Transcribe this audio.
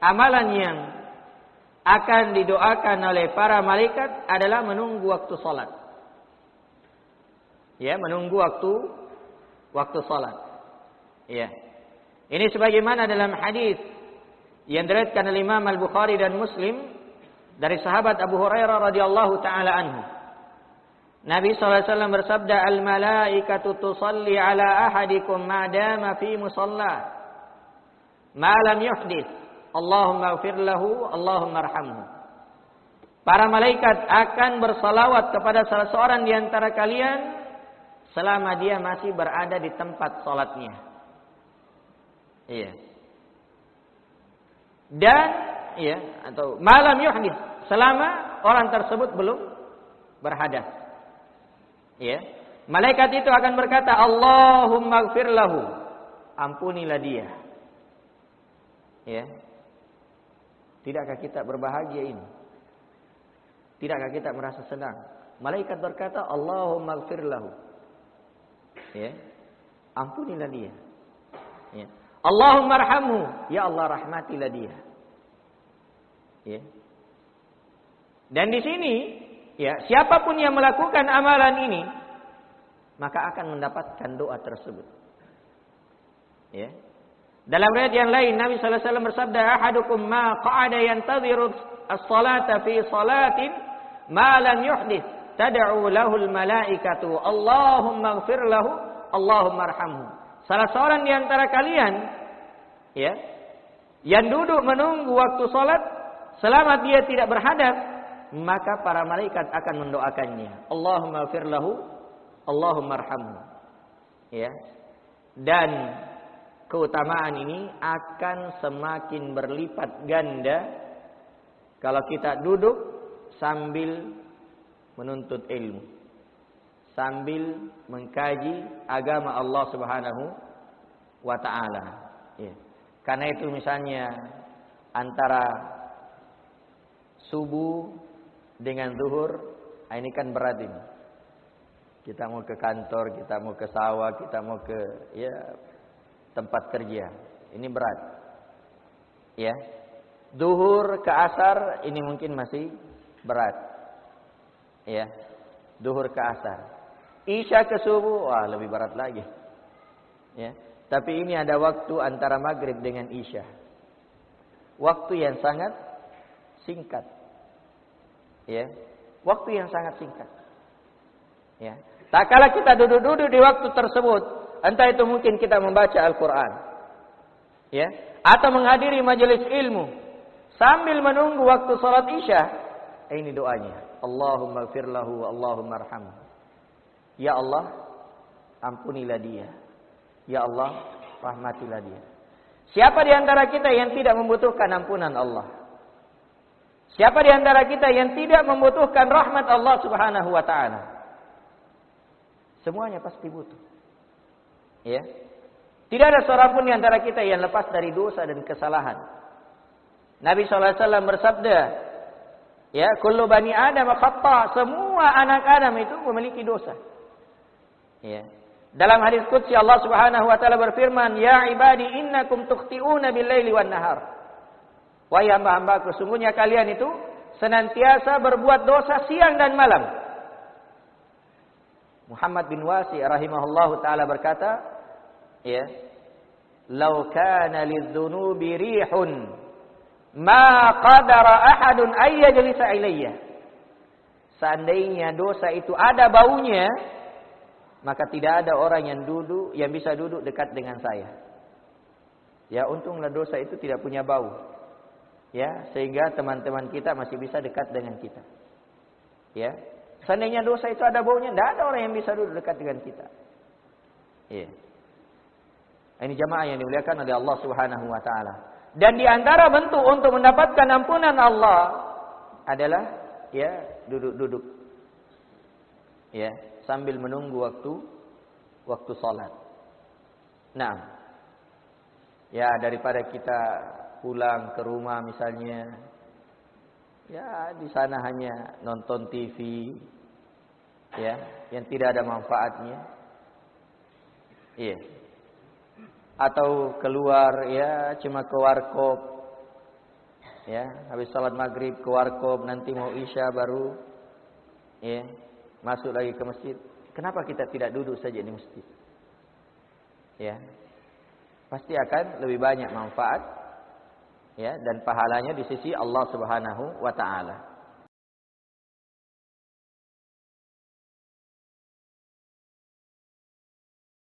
amalan yang akan didoakan oleh para malaikat adalah menunggu waktu salat. Ya, menunggu waktu salat. Ya. Ini sebagaimana dalam hadis yang diriwayatkan oleh Imam Al-Bukhari dan Muslim dari sahabat Abu Hurairah radhiyallahu taala anhu. Nabi sallallahu alaihi wasallam bersabda, "Al-malaikatu tusalli ala ahadikum ma dama fi musalla ma lam yuhdits. Allahumma ighfir lahu, Allahumma arhamhu." Para malaikat akan bersalawat kepada salah seorang di antara kalian selama dia masih berada di tempat salatnya. Iya. Dan atau malam yuhdits, selama orang tersebut belum berhadas. Ya. Malaikat itu akan berkata, "Allahumma ighfir lahu." Ampunilah dia. Ya. Tidakkah kita berbahagia ini? Tidakkah kita merasa senang? Malaikat berkata, "Allahumma ighfir lahu." Ya. Ampunilah dia. Ya. Allahumma arhamhu, ya Allah rahmatilah dia. Ya. Dan di sini, ya, siapapun yang melakukan amalan ini, maka akan mendapatkan doa tersebut. Ya. Dalam riwayat yang lain, Nabi sallallahu alaihi wasallam bersabda, "Ahadukum ma qa'ada yantadhiru as-salata fi salatin ma lam yuhdits, tad'u lahu al-malaikatu, Allahumma ighfir lahu, Allahumma arhamhu." Salah seorang di antara kalian, ya, yang duduk menunggu waktu salat selama dia tidak berhadas, maka para malaikat akan mendoakannya, Allahumma ighfir lahu, Allahumma arhamhu. Ya. Dan keutamaan ini akan semakin berlipat ganda kalau kita duduk sambil menuntut ilmu, sambil mengkaji agama Allah Subhanahu wa taala. Ya. Karena itu misalnya antara subuh dengan zuhur, ini kan berat ini. Kita mau ke kantor, kita mau ke sawah, kita mau ke tempat kerja. Ini berat. Ya. Zuhur ke asar ini mungkin masih berat. Ya. Zuhur ke asar. Isya ke subuh, wah lebih berat lagi. Ya. Tapi ini ada waktu antara maghrib dengan isya. Waktu yang sangat singkat. Ya. Waktu yang sangat singkat. Ya. Tak kala kita duduk-duduk di waktu tersebut, entah itu mungkin kita membaca Al-Qur'an. Ya, atau menghadiri majelis ilmu sambil menunggu waktu salat isya. Ini doanya. Allahumma ighfir lahu, Allahumma arhamhu. Ya Allah, ampunilah dia. Ya Allah, rahmatilah dia. Siapa di antara kita yang tidak membutuhkan ampunan Allah? Siapa di antara kita yang tidak membutuhkan rahmat Allah Subhanahu wa taala? Semuanya pasti butuh. Ya. Tidak ada seorang pun di antara kita yang lepas dari dosa dan kesalahan. Nabi sallallahu alaihi wasallam bersabda, ya, kullu bani Adam khata', semua anak Adam itu memiliki dosa. Ya. Dalam hadis qudsi Allah Subhanahu wa taala berfirman, "Ya ibadi innakum tukhti'una bil-laili wan-nahar." Wahai hamba-hambaku, sesungguhnya kalian itu senantiasa berbuat dosa siang dan malam. Muhammad bin Wasi rahimahullahu taala berkata, ya, "Lau kana lidz-dzunubi rihun ma qadara ahadun ay yajlisa ilayya." Seandainya dosa itu ada baunya, maka tidak ada orang yang bisa duduk dekat dengan saya. Ya, untunglah dosa itu tidak punya bau. Ya, sehingga teman-teman kita masih bisa dekat dengan kita. Ya. Seandainya dosa itu ada baunya, tidak ada orang yang bisa duduk dekat dengan kita. Ya. Ini jamaah yang dimuliakan oleh Allah Subhanahu wa taala. Dan di antara bentuk untuk mendapatkan ampunan Allah adalah ya, duduk-duduk. Ya, sambil menunggu waktu salat. Nah, ya, daripada kita pulang ke rumah misalnya, ya di sana hanya nonton TV, ya, yang tidak ada manfaatnya, iya. Atau keluar ya cuma ke warkop, ya, habis salat maghrib ke warkop, nanti mau isya baru ya, masuk lagi ke masjid. Kenapa kita tidak duduk saja di masjid? Ya. Pasti akan lebih banyak manfaat ya dan pahalanya di sisi Allah Subhanahu wa taala.